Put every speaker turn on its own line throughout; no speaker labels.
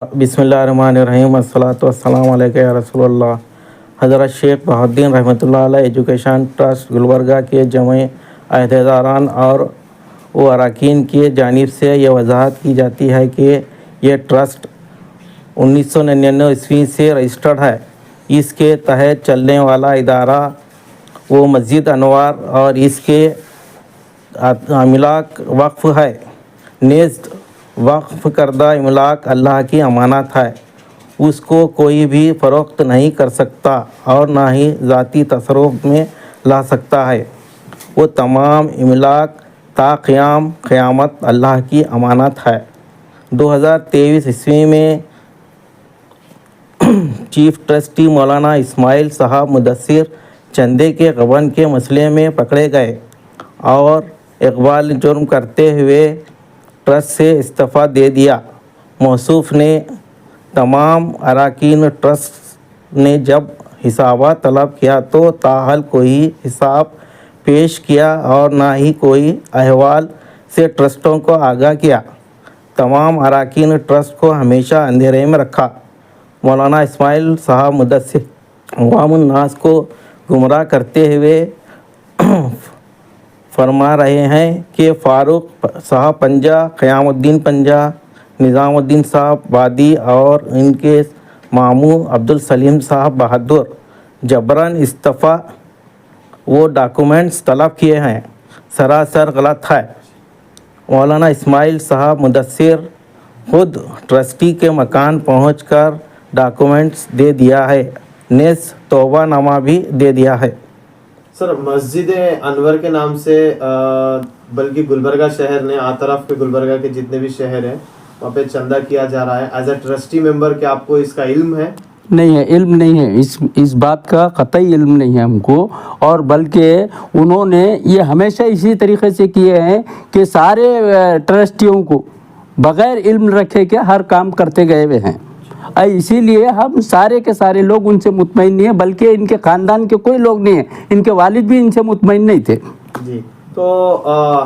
بسم اللہ الرحمن الرحیم والصلاۃ والسلام علیک یا رسول اللہ۔ حضرت شیخ بہاؤالدین رحمۃ اللہ علیہ ایجوکیشن ٹرسٹ گلبرگہ کے جمعی عہدیداران اور اراکین کی جانب سے یہ وضاحت کی جاتی ہے کہ یہ ٹرسٹ 1999 عیسوی سے رجسٹرڈ ہے۔ اس کے تحت چلنے والا ادارہ وہ مسجد انوار اور اس کے املاک وقف ہے۔ نیز وقف کردہ املاک اللہ کی امانت ہے، اس کو کوئی بھی فروخت نہیں کر سکتا اور نہ ہی ذاتی تصرف میں لا سکتا ہے۔ وہ تمام املاک تا قیام قیامت اللہ کی امانت ہے۔ 2023 عیسوی میں چیف ٹرسٹی مولانا اسماعیل صاحب مدثر چندے کے غبن کے مسئلے میں پکڑے گئے اور اقبال جرم کرتے ہوئے ٹرسٹ سے استعفیٰ دے دیا۔ موصوف نے تمام اراکین ٹرسٹ نے جب حسابات طلب کیا تو تاحال کوئی حساب پیش کیا اور نہ ہی کوئی احوال سے ٹرسٹوں کو آگاہ کیا۔ تمام اراکین ٹرسٹ کو ہمیشہ اندھیرے میں رکھا۔ مولانا اسماعیل صاحب مدثر عوام الناس کو گمراہ کرتے ہوئے فرما رہے ہیں کہ فاروق صاحب پنجہ، قیام الدین پنجہ، نظام الدین صاحب وادی اور ان کے ماموں عبدالسلیم صاحب بہادر جبراً استعفیٰ وہ ڈاکومنٹس طلب کیے ہیں، سراسر غلط ہے۔ مولانا اسماعیل صاحب مدثر خود ٹرسٹی کے مکان پہنچ کر ڈاکومنٹس دے دیا ہے، نیز توبہ نامہ بھی دے دیا ہے۔
سر، مسجد انور کے نام سے بلکہ گلبرگہ شہر نے آطرف کے گلبرگہ کے جتنے بھی شہر ہیں وہاں پہ چندہ کیا جا رہا ہے۔ ایز اے ٹرسٹی ممبر کیا آپ کو اس کا علم ہے؟
نہیں ہے، علم نہیں ہے، اس بات کا قطعی علم نہیں ہے ہم کو، اور بلکہ انہوں نے یہ ہمیشہ اسی طریقے سے کیے ہیں کہ سارے ٹرسٹیوں کو بغیر علم رکھے کے ہر کام کرتے گئے ہوئے ہیں۔ اسی لیے ہم سارے کے سارے لوگ ان سے مطمئن نہیں ہیں، بلکہ ان کے خاندان کے کوئی لوگ نہیں ہیں، ان کے والد بھی ان سے مطمئن نہیں تھے۔
جی، تو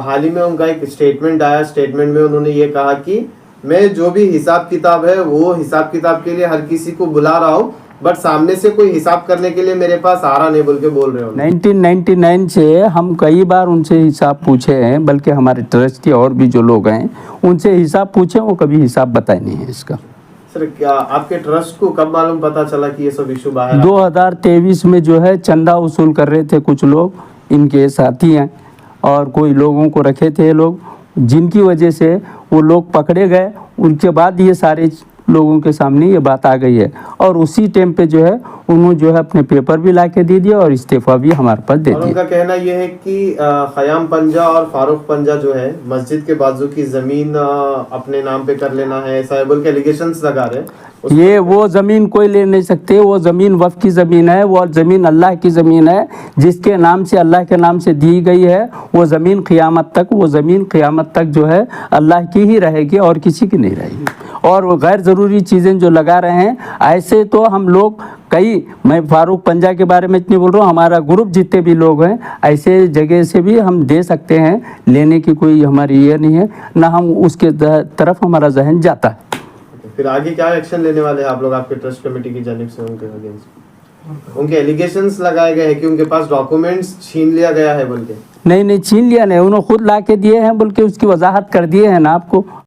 حال ہی میں ان کا ایک اسٹیٹمنٹ آیا، اسٹیٹمنٹ میں انہوں نے یہ کہا کہ میں جو بھی حساب کتاب ہے وہ حساب کتاب کے لیے ہر کسی کو بلا رہا ہوں، بٹ سامنے سے کوئی حساب کرنے کے لیے میرے پاس آ رہا نہیں بول کے بول رہے ہوں۔
1999 سے ہم کئی بار ان سے حساب پوچھے ہیں، بلکہ ہمارے ٹرسٹی اور بھی جو لوگ ہیں ان سے حساب پوچھے، وہ کبھی حساب بتائے نہیں ہے اس کا۔
سر، کیا آپ کے ٹرسٹ کو کب معلوم پتا چلا کہ یہ سب ایشو باہر؟
2023 میں جو ہے چندہ وصول کر رہے تھے کچھ لوگ، ان کے ساتھی ہیں، اور کوئی لوگوں کو رکھے تھے لوگ، جن کی وجہ سے وہ لوگ پکڑے گئے۔ ان کے بعد یہ سارے لوگوں کے سامنے یہ بات آ گئی ہے، اور اسی ٹائم پہ جو ہے انہوں جو ہے اپنے پیپر بھی لا کے دے دیا اور استعفیٰ بھی ہمارے پاس دے دیا۔
اور ان کا کہنا یہ ہے کہ خیام پنجہ اور فاروق پنجہ جو ہے مسجد کے بازو کی زمین اپنے نام پہ کر لینا ہے، ایسا ہے بول کے ایلیگیشنز لگا رہے ہیں۔
یہ وہ زمین کوئی لے نہیں سکتے، وہ زمین وقف کی زمین ہے، وہ زمین اللہ کی زمین ہے، جس کے نام سے اللہ کے نام سے دی گئی ہے۔ وہ زمین قیامت تک جو ہے اللہ کی ہی رہے گی اور کسی کی نہیں رہے گی۔ اور وہ غیر ضروری چیزیں جو لگا رہے ہیں، ایسے تو ہم لوگ میں فاروق پنجہ کے بارے میں اتنی بول رہا ہوں، ہمارا گروپ جتنے بھی لوگ ہیں ایسے جگہ سے بھی ہم دے سکتے ہیں، لینے کی کوئی ہماری یہ نہیں ہے، نہ ہم اس کے طرف ہمارا ذہن جاتا ہے۔
پھر آگے کیا ایکشن لینے والے ہیں آپ لوگ آپ کے ٹرسٹ کمیٹی کی جانب سے؟ ان کے ایلیگیشنز لگائے گئے ہیں کہ ان کے پاس ڈاکومنٹس چھین لیا گیا ہے بول کے؟
نہیں چھین لیا نہیں، انہوں خود لا کے دیے ہیں، بلکہ اس کی وضاحت کر دیے ہیں نا آپ کو۔